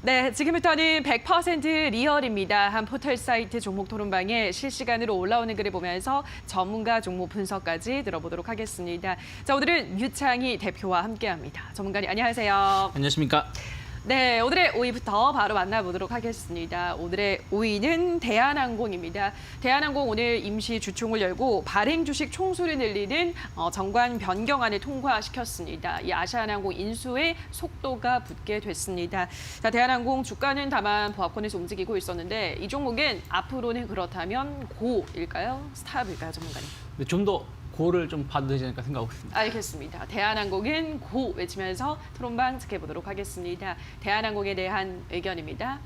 네, 지금부터는 100% 리얼입니다. 한 포털 사이트 종목 토론방에 실시간으로 올라오는 글을 보면서 전문가 종목 분석까지 들어보도록 하겠습니다. 자, 오늘은 유창희 대표와 함께합니다. 전문가님 안녕하세요. 안녕하십니까? 네, 오늘의 5위부터 바로 만나보도록 하겠습니다. 오늘의 5위는 대한항공입니다. 대한항공 오늘 임시 주총을 열고 발행 주식 총수를 늘리는 정관 변경안을 통과시켰습니다. 이 아시아나항공 인수에 속도가 붙게 됐습니다. 자, 대한항공 주가는 다만 보합권에서 움직이고 있었는데 이 종목은 앞으로는 그렇다면 고일까요? 스탑일까요, 전문가님? 좀 더 고를 좀 봐도 되지 않을까 생각하고 있습니다. 알겠습니다. 대한항공은 고 외치면서 토론방 지켜보도록 하겠습니다. 대한항공에 대한 의견입니다.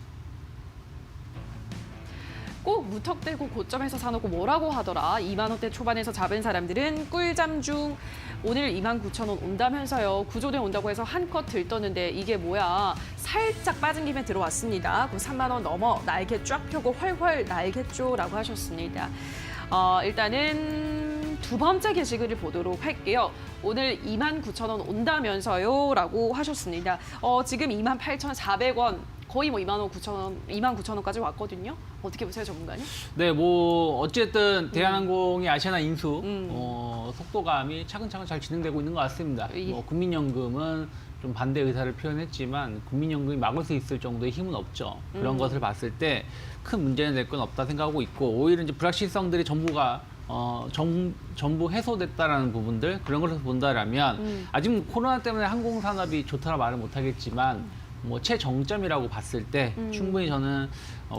꼭 무턱대고 고점에서 사놓고 뭐라고 하더라. 2만 원대 초반에서 잡은 사람들은 꿀잠 중. 오늘 29,000원 온다면서요. 구조대 온다고 해서 한껏 들떴는데 이게 뭐야. 살짝 빠진 김에 들어왔습니다. 그 3만 원 넘어 날개 쫙 펴고 훨훨 날겠죠라고 하셨습니다. 일단은 두 번째 게시글을 보도록 할게요. 오늘 29,000원 온다면서요 라고 하셨습니다. 지금 28,400원, 거의 뭐 29,000원까지 왔거든요. 어떻게 보세요, 전문가님? 네, 뭐 어쨌든 대한항공이 아시아나 인수 속도감이 차근차근 잘 진행되고 있는 것 같습니다. 예. 뭐 국민연금은 좀 반대 의사를 표현했지만 국민연금이 막을 수 있을 정도의 힘은 없죠. 그런 것을 봤을 때 큰 문제는 될 건 없다 생각하고 있고 오히려 이제 불확실성들이 전부 해소됐다라는 부분들 그런 것을 본다라면 아직 코로나 때문에 항공산업이 좋다라 말은 못하겠지만 뭐 최정점이라고 봤을 때 충분히 저는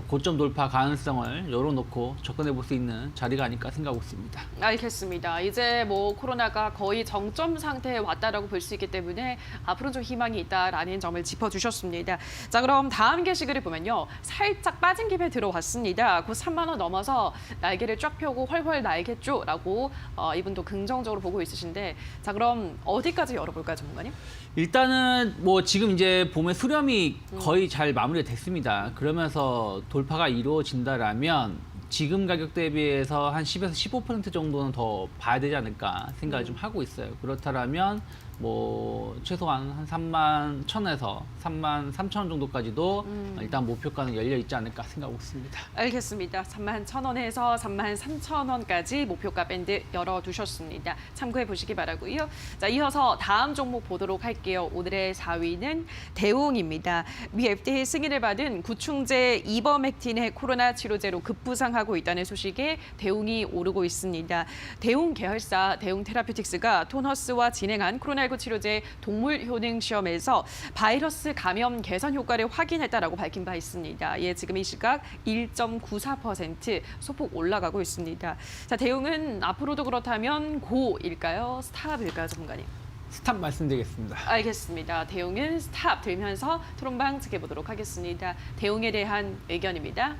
고점 돌파 가능성을 열어놓고 접근해 볼 수 있는 자리가 아닐까 생각하고 있습니다. 알겠습니다. 이제 뭐 코로나가 거의 정점 상태에 왔다라고 볼 수 있기 때문에 앞으로는 좀 희망이 있다라는 점을 짚어주셨습니다. 자, 그럼 다음 게시글을 보면요. 살짝 빠진 김에 들어왔습니다. 그 3만 원 넘어서 날개를 쫙 펴고 훨훨 날겠죠라고 이분도 긍정적으로 보고 있으신데 자, 그럼 어디까지 열어볼까요, 전문가님? 일단은 뭐 지금 이제 봄에 수렴이 거의 잘 마무리가 됐습니다. 그러면서 돌파가 이루어진다라면 지금 가격 대비해서 한 10에서 15% 정도는 더 봐야 되지 않을까 생각을 좀 하고 있어요. 그렇다면 뭐 최소한 한 3만 1천에서 3만 3천 원 정도까지도 일단 목표가는 열려 있지 않을까 생각하고 있습니다. 알겠습니다. 3만 1,000원에서 3만 3,000원까지 목표가 밴드 열어두셨습니다. 참고해 보시기 바라고요. 자, 이어서 다음 종목 보도록 할게요. 오늘의 4위는 대웅입니다. 미 FDA 승인을 받은 구충제 이버맥틴의 코로나 치료제로 급부상하고 있다는 소식에 대웅이 오르고 있습니다. 대웅 계열사 대웅 테라퓨틱스가 토너스와 진행한 코로나19 치료제 동물 효능 시험에서 바이러스 감염 개선 효과를 확인했다라고 밝힌 바 있습니다. 예, 지금 이 시각 1.94% 소폭 올라가고 있습니다. 자, 대웅은 앞으로도 그렇다면 고일까요? 스탑일까요, 전문가님? 스탑 말씀드리겠습니다. 알겠습니다. 대웅은 스탑 들면서 토론방 지켜보도록 하겠습니다. 대웅에 대한 의견입니다.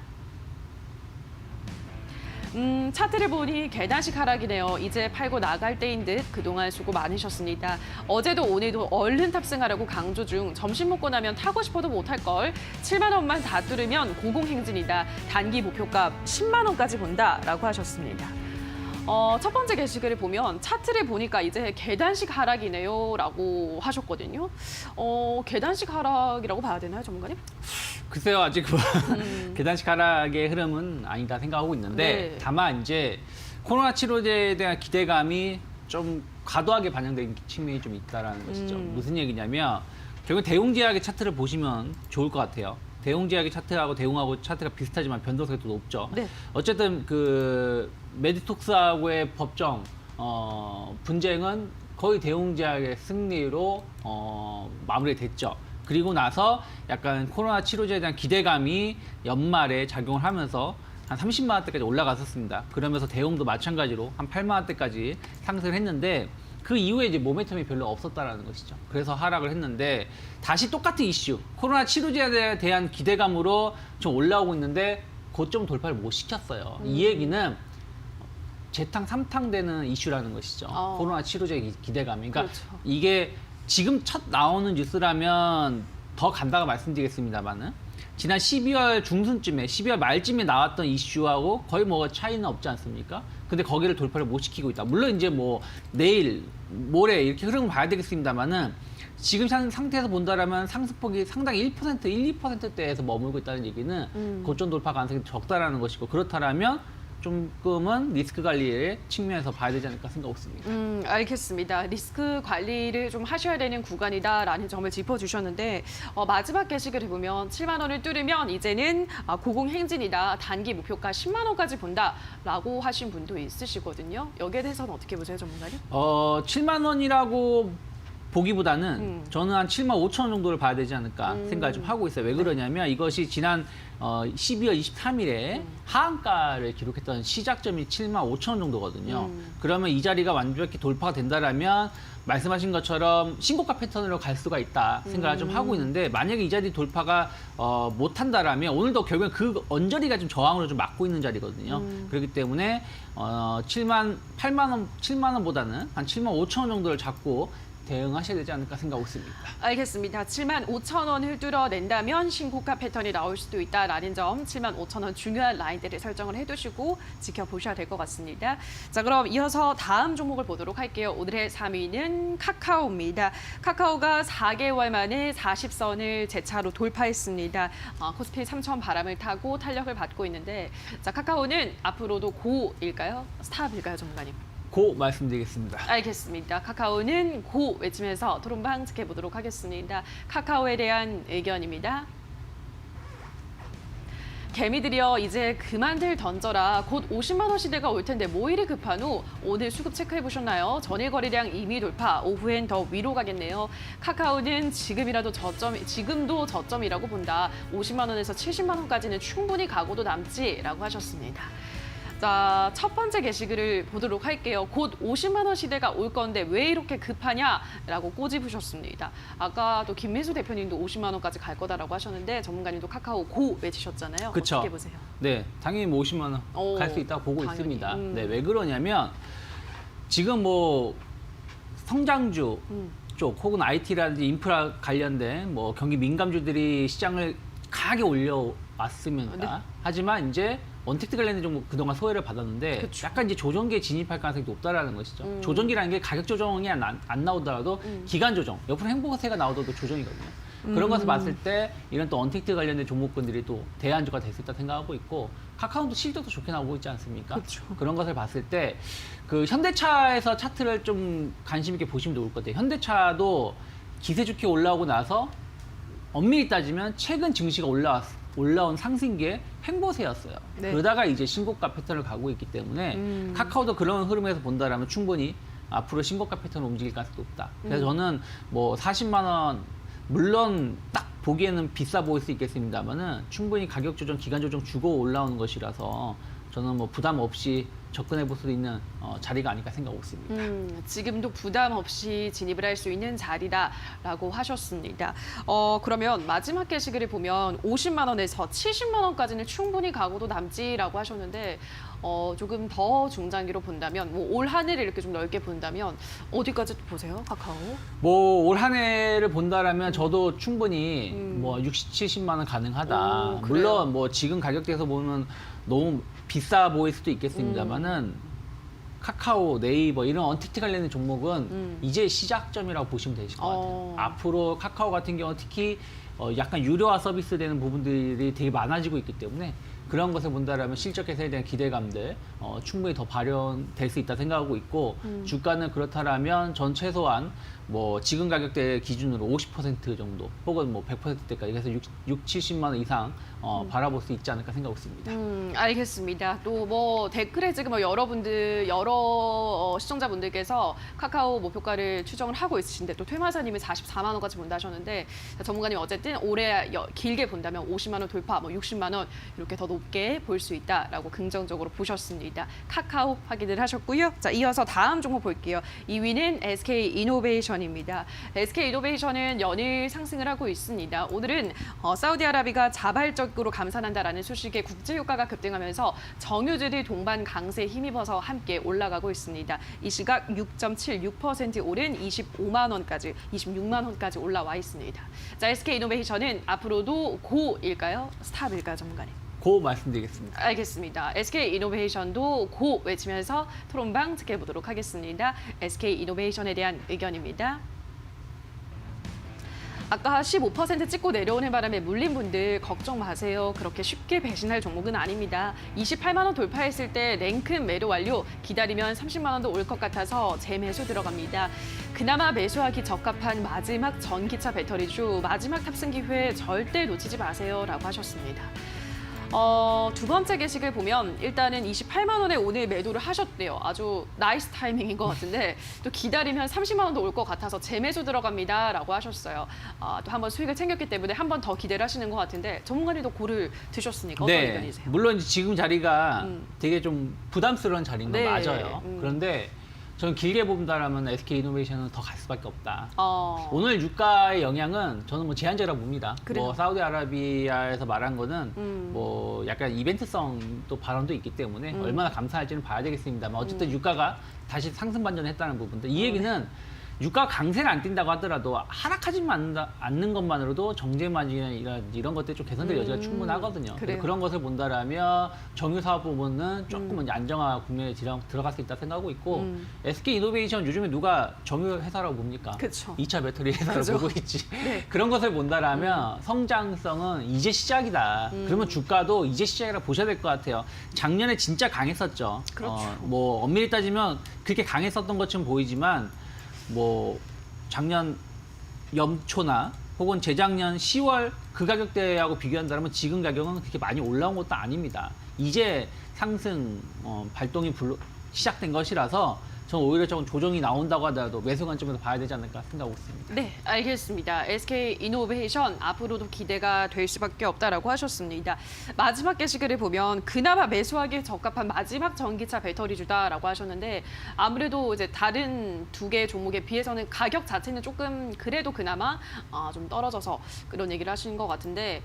차트를 보니 계단식 하락이네요. 이제 팔고 나갈 때인 듯 그동안 수고 많으셨습니다. 어제도 오늘도 얼른 탑승하라고 강조 중 점심 먹고 나면 타고 싶어도 못할 걸 7만 원만 다 뚫으면 고공행진이다. 단기 목표값 10만 원까지 본다라고 하셨습니다. 첫 번째 게시글을 보면 차트를 보니까 이제 계단식 하락이네요 라고 하셨거든요. 계단식 하락이라고 봐야 되나요, 전문가님? 글쎄요, 아직 계단식 하락의 흐름은 아니다 생각하고 있는데 네. 다만 이제 코로나 치료제에 대한 기대감이 좀 과도하게 반영된 측면이 좀 있다라는 것이죠. 무슨 얘기냐면 결국 대웅제약의 차트를 보시면 좋을 것 같아요. 대웅제약의 차트하고 대웅하고 차트가 비슷하지만 변동성이 또 높죠. 네. 어쨌든 그 메디톡스하고의 법정 분쟁은 거의 대웅제약의 승리로 마무리됐죠. 그리고 나서 약간 코로나 치료제에 대한 기대감이 연말에 작용을 하면서 한 30만 원대까지 올라갔었습니다. 그러면서 대웅도 마찬가지로 한 8만 원대까지 상승을 했는데 그 이후에 이제 모멘텀이 별로 없었다라는 것이죠. 그래서 하락을 했는데 다시 똑같은 이슈, 코로나 치료제에 대한 기대감으로 좀 올라오고 있는데 고점 돌파를 못 시켰어요. 이 얘기는 재탕, 삼탕 되는 이슈라는 것이죠. 코로나 치료제 기대감이. 그러니까 그렇죠. 이게 지금 첫 나오는 뉴스라면 더 간다고 말씀드리겠습니다만은 지난 12월 중순쯤에, 12월 말쯤에 나왔던 이슈하고 거의 뭐 차이는 없지 않습니까? 근데 거기를 돌파를 못 시키고 있다. 물론 이제 뭐 내일, 모레 이렇게 흐름을 봐야 되겠습니다만은 지금 상태에서 본다라면 상승폭이 상당히 1%, 2%대에서 머물고 있다는 얘기는 고점 돌파 가능성이 적다라는 것이고 그렇다라면 조금은 리스크 관리의 측면에서 봐야 되지 않을까 생각했습니다. 알겠습니다. 리스크 관리를 좀 하셔야 되는 구간이다라는 점을 짚어주셨는데 마지막 게시글을 보면 7만 원을 뚫으면 이제는 고공행진이다. 단기 목표가 10만 원까지 본다라고 하신 분도 있으시거든요. 여기에 대해서는 어떻게 보세요, 전문가님? 7만 원이라고 보기보다는 저는 한 7만 5천 원 정도를 봐야 되지 않을까 생각을 좀 하고 있어요. 왜 그러냐면 이것이 지난 12월 23일에 하한가를 기록했던 시작점이 7만 5천 원 정도거든요. 그러면 이 자리가 완벽히 돌파가 된다라면 말씀하신 것처럼 신고가 패턴으로 갈 수가 있다 생각을 좀 하고 있는데 만약에 이 자리 돌파가 못한다라면 오늘도 결국엔 그 언저리가 좀 저항으로 좀 막고 있는 자리거든요. 그렇기 때문에 8만 원보다는 한 7만 5천 원 정도를 잡고 대응하셔야 되지 않을까 생각하고 있습니다. 알겠습니다. 7만 5천 원을 뚫어낸다면 신고가 패턴이 나올 수도 있다라는 점 7만 5천 원 중요한 라인들을 설정을 해두시고 지켜보셔야 될 것 같습니다. 자, 그럼 이어서 다음 종목을 보도록 할게요. 오늘의 3위는 카카오입니다. 카카오가 4개월 만에 40선을 재차로 돌파했습니다. 코스피 3천 바람을 타고 탄력을 받고 있는데 자, 카카오는 앞으로도 고일까요? 스탑일까요, 전문가님? 고 말씀드리겠습니다. 알겠습니다. 카카오는 고 외치면서 토론방 지켜보도록 하겠습니다. 카카오에 대한 의견입니다. 개미들이여 이제 그만들 던져라. 곧 50만 원 시대가 올 텐데 뭐 이리 급한 후 오늘 수급 체크해 보셨나요? 전일 거래량 이미 돌파. 오후엔 더 위로 가겠네요. 카카오는 지금도 저점이라고 본다. 50만 원에서 70만 원까지는 충분히 가고도 남지라고 하셨습니다. 자, 첫 번째 게시글을 보도록 할게요. 곧 50만 원 시대가 올 건데 왜 이렇게 급하냐라고 꼬집으셨습니다. 아까 또 김민수 대표님도 50만 원까지 갈 거다라고 하셨는데 전문가님도 카카오 고 외치셨잖아요. 그쵸. 어떻게 보세요? 네, 당연히 뭐 50만 원 갈 수 있다고 보고 당연히. 있습니다. 네, 왜 그러냐면 지금 뭐 성장주 쪽 혹은 IT라든지 인프라 관련된 뭐 경기 민감주들이 시장을 강하게 올려왔습니다. 네. 하지만 이제 언택트 관련된 종목 그동안 소외를 받았는데 그쵸. 약간 이제 조정기에 진입할 가능성이 높다라는 것이죠. 조정기라는 게 가격 조정이 안 나오더라도 기간 조정, 옆으로 행보세가 나오더라도 조정이거든요. 그런 것을 봤을 때 이런 또 언택트 관련된 종목군들이 또 대안주가 될 수 있다 생각하고 있고 카카오도 실적도 좋게 나오고 있지 않습니까? 그쵸. 그런 것을 봤을 때 그 현대차에서 차트를 좀 관심 있게 보시면 좋을 것 같아요. 현대차도 기세 좋게 올라오고 나서 엄밀히 따지면 최근 증시가 올라온 상승기의 횡보세였어요. 네. 그러다가 이제 신고가 패턴을 가고 있기 때문에 카카오도 그런 흐름에서 본다라면 충분히 앞으로 신고가 패턴을 움직일 가능성이 높다. 그래서 저는 뭐 40만 원 물론 딱 보기에는 비싸 보일 수 있겠습니다만은 충분히 가격 조정, 기간 조정 주고 올라오는 것이라서 저는 뭐 부담 없이 접근해 볼 수 있는 자리가 아닐까 생각하고 있습니다. 지금도 부담 없이 진입을 할 수 있는 자리다라고 하셨습니다. 그러면 마지막 게시글을 보면 50만 원에서 70만 원까지는 충분히 가고도 남지라고 하셨는데 조금 더 중장기로 본다면 뭐 올 한 해를 이렇게 좀 넓게 본다면 어디까지 보세요, 카카오? 뭐 올 한 해를 본다라면 저도 충분히 뭐 60, 70만 원 가능하다. 오, 그래요? 물론 뭐 지금 가격대에서 보면 너무 비싸 보일 수도 있겠습니다만은 카카오, 네이버 이런 언택트 관련된 종목은 이제 시작점이라고 보시면 되실 것 같아요. 앞으로 카카오 같은 경우 특히 약간 유료화 서비스 되는 부분들이 되게 많아지고 있기 때문에 그런 것을 본다라면 실적 개선에 대한 기대감들 충분히 더 발현될 수 있다 생각하고 있고 주가는 그렇다라면 전 최소한 뭐 지금 가격대 기준으로 50% 정도 혹은 뭐 100%대까지 그래서 6, 70만 원 이상 바라볼 수 있지 않을까 생각하고 있습니다. 알겠습니다. 또 뭐 댓글에 지금 여러 시청자분들께서 카카오 목표가를 추정을 하고 있으신데 또 퇴마사님이 44만 원까지 본다 하셨는데 전문가님 어쨌든 올해 길게 본다면 50만 원 돌파, 뭐 60만 원 이렇게 더 높게 볼 수 있다라고 긍정적으로 보셨습니다. 카카오 확인을 하셨고요. 자, 이어서 다음 종목 볼게요. 2위는 SK이노베이션입니다. SK이노베이션은 연일 상승을 하고 있습니다. 오늘은 사우디아라비아가 자발적으로 감산한다라는 소식에 국제유가가 급등하면서 정유주들이 동반 강세에 힘입어서 함께 올라가고 있습니다. 이 시각 6.76% 오른 26만 원까지 올라와 있습니다. 자, SK이노베이션은 앞으로도 고일까요? 스탑일까요, 전문가님? 고 말씀드리겠습니다. 알겠습니다. SK 이노베이션도 고 외치면서 토론방 지켜보도록 보도록 하겠습니다. SK 이노베이션에 대한 의견입니다. 아까 15% 찍고 내려오는 바람에 물린 분들 걱정 마세요. 그렇게 쉽게 배신할 종목은 아닙니다. 28만 원 돌파했을 때 랭큰 매도 완료, 기다리면 30만 원도 올 것 같아서 재매수 들어갑니다. 그나마 매수하기 적합한 마지막 전기차 배터리주, 마지막 탑승 기회 절대 놓치지 마세요 라고 하셨습니다. 두 번째 게시글 보면 일단은 28만 원에 오늘 매도를 하셨대요. 아주 나이스 타이밍인 것 같은데 또 기다리면 30만 원도 올 것 같아서 재매수 들어갑니다 라고 하셨어요. 또 한번 수익을 챙겼기 때문에 한 번 더 기대를 하시는 것 같은데 전문가님도 고를 드셨으니까 어떤 의견이세요? 물론 지금 자리가 되게 좀 부담스러운 자리인 건 네. 맞아요. 그런데 저는 길게 본다라면 SK 이노베이션은 더 갈 수밖에 없다. 오늘 유가의 영향은 저는 뭐 제한적이라고 봅니다. 그래요? 뭐 사우디아라비아에서 말한 거는 뭐 약간 이벤트성 또 발언도 있기 때문에 얼마나 감사할지는 봐야 되겠습니다만 어쨌든 유가가 다시 상승 반전했다는 부분들. 이 얘기는 유가 강세는 안 뛴다고 하더라도 하락하지만 않는 것만으로도 정제 마진이나 이런 것들이 좀 개선될 여지가 충분하거든요. 그래요. 그런 것을 본다라면 정유 사업 부분은 조금은 안정화 국면에 들어갈 수 있다 생각하고 있고 SK 이노베이션 요즘에 누가 정유 회사라고 봅니까? 그쵸. 2차 배터리 회사로 그죠. 보고 있지. 네. 그런 것을 본다라면 성장성은 이제 시작이다. 그러면 주가도 이제 시작이라 보셔야 될 것 같아요. 작년에 진짜 강했었죠. 그렇죠. 뭐 엄밀히 따지면 그렇게 강했었던 것처럼 보이지만 뭐 작년 연초나 혹은 재작년 10월 그 가격대하고 비교한다면 지금 가격은 그렇게 많이 올라온 것도 아닙니다. 이제 상승 발동이 시작된 것이라서 저는 오히려 조금 조정이 나온다고 하더라도 매수 관점에서 봐야 되지 않을까 생각하고 있습니다. 네, 알겠습니다. SK 이노베이션 앞으로도 기대가 될 수밖에 없다라고 하셨습니다. 마지막 게시글을 보면 그나마 매수하기에 적합한 마지막 전기차 배터리주다라고 하셨는데 아무래도 이제 다른 두 개 종목에 비해서는 가격 자체는 조금 그래도 그나마 좀 떨어져서 그런 얘기를 하시는 것 같은데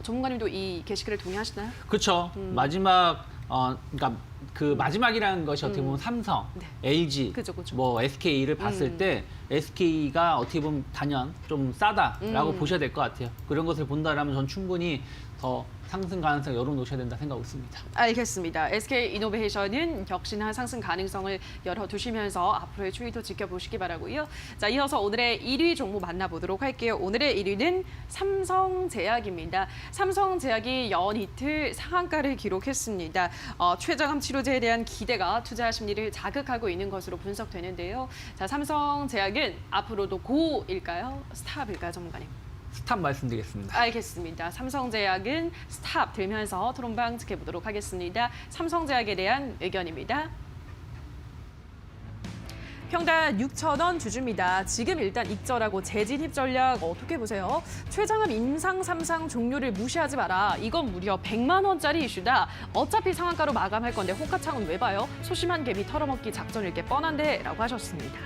전문가님도 이 게시글을 동의하시나요? 그렇죠. 마지막 그러니까 그 마지막이라는 것이 어떻게 보면 삼성, 네. LG, 그죠, 그죠. 뭐 SK를 봤을 때 SK가 어떻게 보면 단연 좀 싸다라고 보셔야 될 것 같아요. 그런 것을 본다라면 전 충분히 더 상승 가능성을 열어놓으셔야 된다 생각하고 있습니다. 알겠습니다. SK 이노베이션은 역시나 상승 가능성을 열어두시면서 앞으로의 추이도 지켜보시기 바라고요. 자, 이어서 오늘의 1위 종목 만나보도록 할게요. 오늘의 1위는 삼성제약입니다. 삼성제약이 연이틀 상한가를 기록했습니다. 최저감 치료제에 대한 기대가 투자 심리를 자극하고 있는 것으로 분석되는데요. 자, 삼성제약은 앞으로도 고일까요? 스탑일까요, 전문가님? 스탑 말씀드리겠습니다. 알겠습니다. 삼성제약은 스탑 들면서 토론방 지켜보도록 하겠습니다. 삼성제약에 대한 의견입니다. 평단 6,000원 주주입니다. 지금 일단 익절하고 재진입 전략 어떻게 보세요? 최장암 임상 3상 종료를 무시하지 마라. 이건 무려 100만 원짜리 이슈다. 어차피 상한가로 마감할 건데 호가창은 왜 봐요? 소심한 개미 털어먹기 작전일 게 뻔한데 라고 하셨습니다.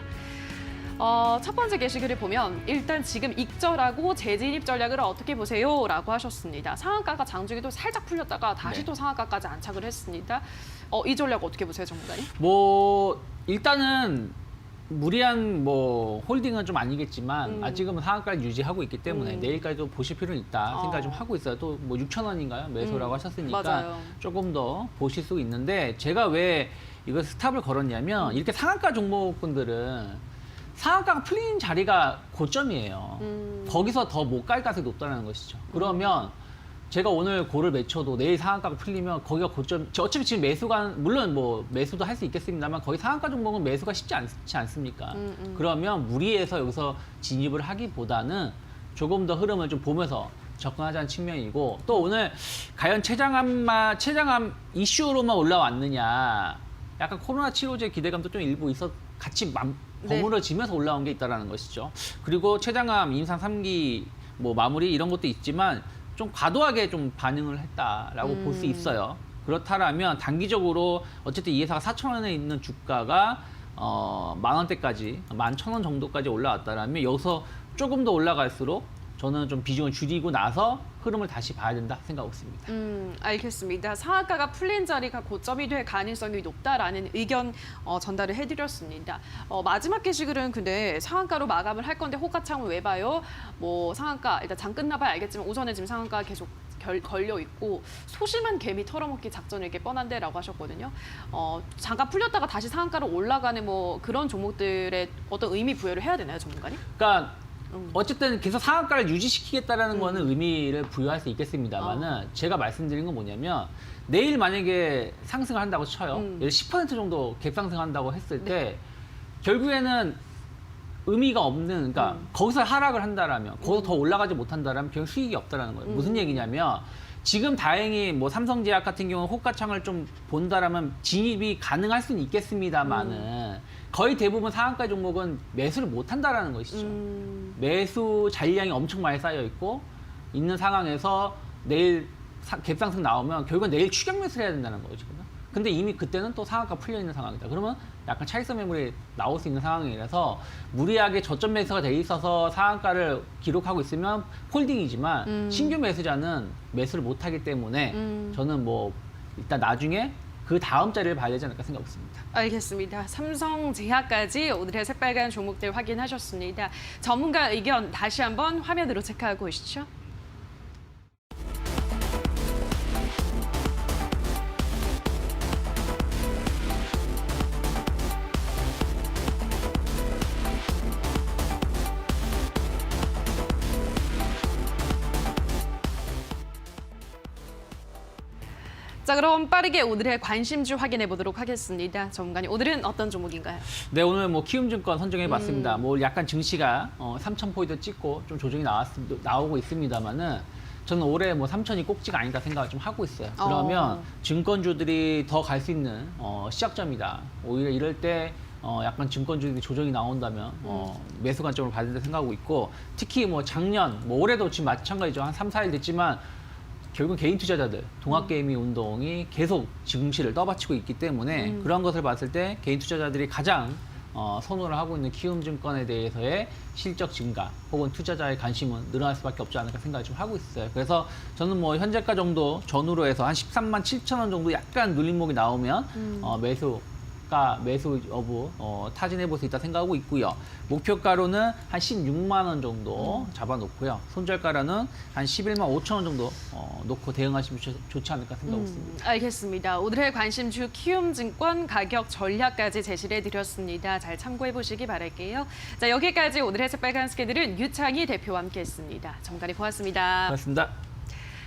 첫 번째 게시글을 보면 일단 지금 익절하고 재진입 전략을 어떻게 보세요? 라고 하셨습니다. 상한가가 장중에도 살짝 풀렸다가 다시 네. 또 상한가까지 안착을 했습니다. 이 전략 어떻게 보세요, 전문가님? 뭐 일단은 무리한 뭐 홀딩은 좀 아니겠지만 아직은 상한가를 유지하고 있기 때문에 내일까지도 보실 필요는 있다 생각 좀 하고 있어요. 또 뭐 6,000원인가요? 매수라고 하셨으니까 맞아요. 조금 더 보실 수 있는데 제가 왜 이거 스탑을 걸었냐면 이렇게 상한가 종목분들은 상한가가 풀린 자리가 고점이에요. 거기서 더 못 갈 가능성이 높다는 것이죠. 그러면 제가 오늘 고를 맺혀도 내일 상한가가 풀리면 거기가 고점. 어차피 지금 매수가 물론 뭐 매수도 할 수 있겠습니다만 거기 상한가 종목은 매수가 쉽지 않지 않습니까? 그러면 무리해서 여기서 진입을 하기보다는 조금 더 흐름을 좀 보면서 접근하자는 측면이고 또 오늘 과연 최장암 이슈로만 올라왔느냐? 약간 코로나 치료제 기대감도 좀 일부 같이 버무려지면서 올라온 게 있다라는 것이죠. 그리고 최장암 임상 3기 뭐 마무리 이런 것도 있지만 좀 과도하게 좀 반응을 했다라고 볼 수 있어요. 그렇다라면 단기적으로 어쨌든 이 회사가 4,000원에 있는 주가가 10,000원대까지 11,000원 정도까지 올라왔다라면 여기서 조금 더 올라갈수록 저는 좀 비중을 줄이고 나서 흐름을 다시 봐야 된다 생각하고 있습니다. 알겠습니다. 상한가가 풀린 자리가 고점이 될 가능성이 높다라는 의견 전달을 해드렸습니다. 마지막 게시글은 근데 상한가로 마감을 할 건데 호가창을 왜 봐요? 뭐 상한가 일단 장 끝나봐야 알겠지만 우선은 지금 상한가 계속 걸려 있고 소심한 개미 털어먹기 작전이 이렇게 뻔한데라고 하셨거든요. 잠깐 풀렸다가 다시 상한가로 올라가는 뭐 그런 종목들의 어떤 의미 부여를 해야 되나요, 전문가님? 그러니까 어쨌든 계속 상한가를 유지시키겠다라는 거는 의미를 부여할 수 있겠습니다만은 제가 말씀드린 건 뭐냐면 내일 만약에 상승을 한다고 쳐요. 예를 10% 정도 갭상승한다고 했을 때 결국에는 의미가 없는, 그러니까 거기서 하락을 한다라면, 거기서 더 올라가지 못한다라면 별로 수익이 없다라는 거예요. 무슨 얘기냐면 지금 다행히 뭐 삼성제약 같은 경우는 호가창을 좀 본다라면 진입이 가능할 수는 있겠습니다만은 거의 대부분 상한가 종목은 매수를 못 한다라는 것이죠. 매수 잔량이 엄청 많이 쌓여 있고 있는 상황에서 내일 갭상승 나오면 결국은 내일 추격 매수를 해야 된다는 거거든요. 근데 이미 그때는 또 상한가 풀려 있는 상황이다. 그러면 약간 차익선 매물이 나올 수 있는 상황이라서 무리하게 저점 매수가 돼 있어서 상한가를 기록하고 있으면 홀딩이지만 신규 매수자는 매수를 못 하기 때문에 저는 뭐 일단 나중에 그 다음 자리를 봐야 되지 않을까 생각하고 있습니다. 알겠습니다. 삼성제약까지 오늘의 새빨간 종목들 확인하셨습니다. 전문가 의견 다시 한번 화면으로 체크하고 오시죠. 자, 그럼 빠르게 오늘의 관심주 확인해 보도록 하겠습니다. 전문가님, 오늘은 어떤 종목인가요? 네, 오늘 뭐 키움증권 선정해봤습니다. 뭐 약간 증시가 3,000포인트 찍고 좀 조정이 나오고 있습니다만은 저는 올해 뭐 3,000이 꼭지가 아니다 생각을 좀 하고 있어요. 그러면 증권주들이 더 갈 수 있는 시작점이다. 오히려 이럴 때 약간 증권주들이 조정이 나온다면 매수 관점으로 봐야 된다 생각하고 있고 특히 뭐 작년, 뭐 올해도 지금 마찬가지죠. 한 3, 4일 됐지만 결국 개인 투자자들, 동학개미 운동이 계속 증시를 떠받치고 있기 때문에 그런 것을 봤을 때 개인 투자자들이 가장 선호를 하고 있는 키움증권에 대해서의 실적 증가 혹은 투자자의 관심은 늘어날 수밖에 없지 않을까 생각을 좀 하고 있어요. 그래서 저는 뭐 현재가 정도 전후로 해서 한 13만 7천 원 정도 약간 눌림목이 나오면 매수 여부 타진해 볼 수 있다 생각하고 있고요. 목표가로는 한 16만 원 정도 잡아놓고요. 손절가로는 한 11만 5천 원 정도 놓고 대응하시면 좋지 않을까 생각하고 있습니다. 알겠습니다. 오늘의 관심주 키움증권 가격 전략까지 제시를 해드렸습니다. 잘 참고해 보시기 바랄게요. 자, 여기까지 오늘의 새빨간 스케줄은 유창희 대표와 함께했습니다. 전문가님 고맙습니다. 고맙습니다.